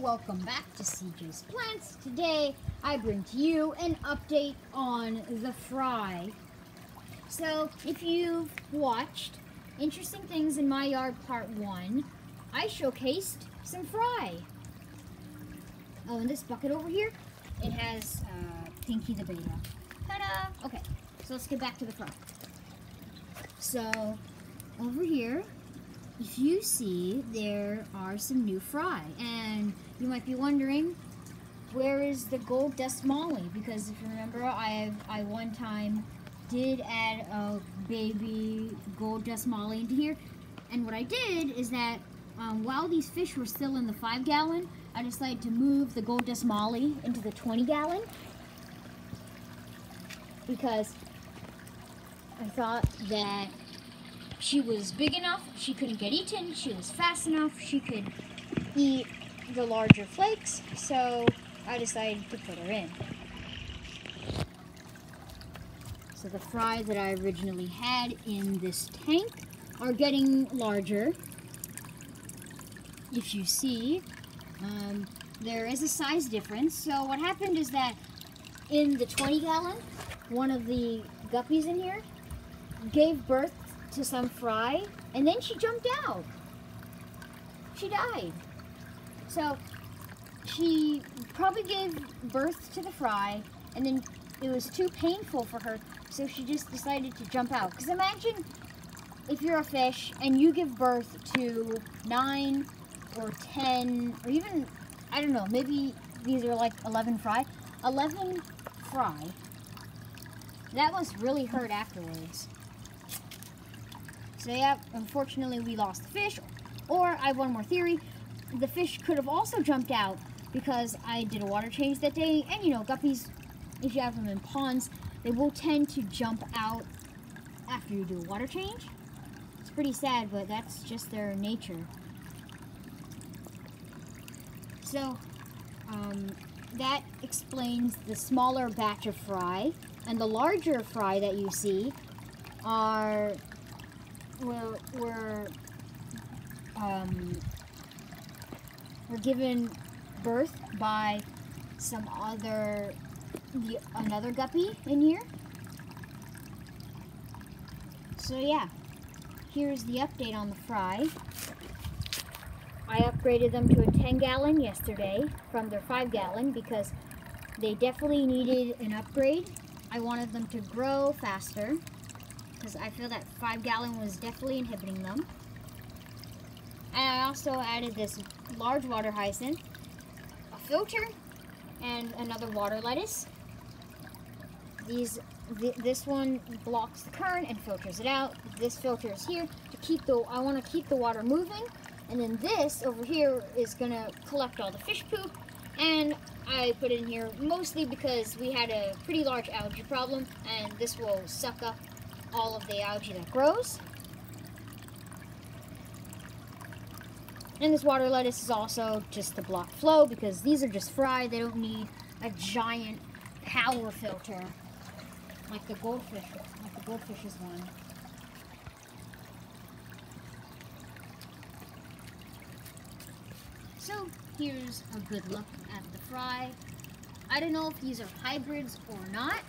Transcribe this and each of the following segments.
welcome back to CJ's Plants. Today I bring to you an update on the fry. So if you've watched Interesting Things in My Yard Part 1, I showcased some fry. Oh, and this bucket over here, it has Pinky the beta. Ta-da! Okay, so let's get back to the fry. So over here, if you see, there are some new fry, and you might be wondering, where is the gold dust molly? Because if you remember, I one time did add a baby gold dust molly into here, and what I did is that while these fish were still in the 5-gallon, I decided to move the gold dust molly into the 20-gallon because I thought that she was big enough, she couldn't get eaten, she was fast enough, she could eat the larger flakes, so I decided to put her in. So the fry that I originally had in this tank are getting larger. If you see, there is a size difference. So what happened is that in the 20-gallon, one of the guppies in here gave birth to some fry, and then she jumped out. She died. So she probably gave birth to the fry, and then it was too painful for her, so she just decided to jump out. Because imagine if you're a fish and you give birth to 9 or 10, or even, I don't know, maybe these are like 11 fry. 11 fry. That must really hurt afterwards. So yeah, unfortunately we lost the fish. Or I have one more theory. The fish could have also jumped out because I did a water change that day. And you know, guppies, if you have them in ponds, they will tend to jump out after you do a water change. It's pretty sad, but that's just their nature. So, that explains the smaller batch of fry. And the larger fry that you see are were given birth by another guppy in here. So yeah, here's the update on the fry. I upgraded them to a 10-gallon yesterday from their 5-gallon because they definitely needed an upgrade. I wanted them to grow faster because I feel that 5-gallon was definitely inhibiting them. And I also added this large water hyacinth, a filter, and another water lettuce. This one blocks the current and filters it out. This filter is here to keep I want to keep the water moving. And then this over here is gonna collect all the fish poop. And I put it in here mostly because we had a pretty large algae problem, and this will suck up all of the algae that grows. And this water lettuce is also just to block flow because these are just fry. They don't need a giant power filter like the goldfish's one. So here's a good look at the fry. I don't know if these are hybrids or not,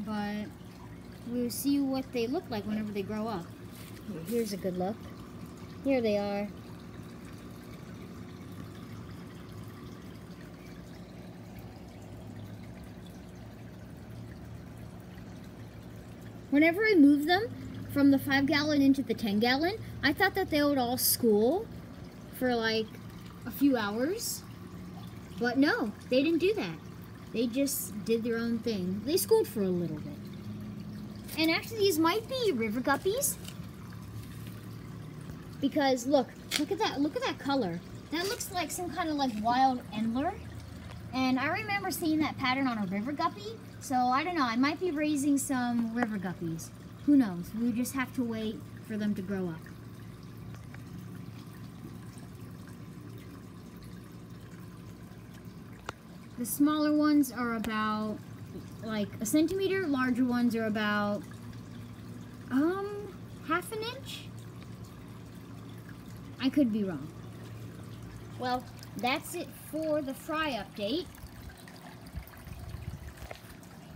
but we'll see what they look like whenever they grow up. Here's a good look. Here they are. Whenever I move them from the 5-gallon into the 10-gallon, I thought that they would all school for like a few hours. But no, they didn't do that. They just did their own thing. They schooled for a little bit. And actually these might be river guppies. Because look at that color. That looks like some kind of like wild endler. And I remember seeing that pattern on a river guppy. So I don't know, I might be raising some river guppies. Who knows? We just have to wait for them to grow up. The smaller ones are about like a centimeter. Larger ones are about half an inch. I I could be wrong. Well, that's it for the fry update.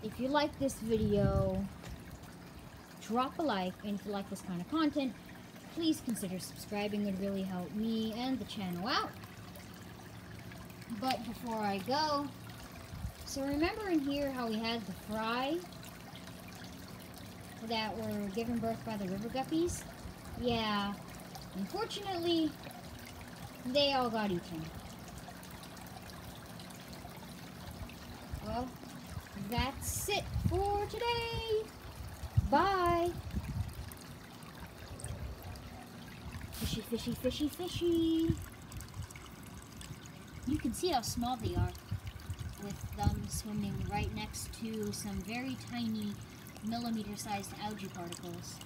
If you like this video, drop a like, and if you like this kind of content, please consider subscribing. It would really help me and the channel out. But before I go, so remember in here how we had the fry that were given birth by the river guppies? Yeah, unfortunately, they all got eaten. Well, that's it for today. Bye. Fishy, fishy, fishy, fishy. You can see how small they are with them swimming right next to some very tiny millimeter-sized algae particles.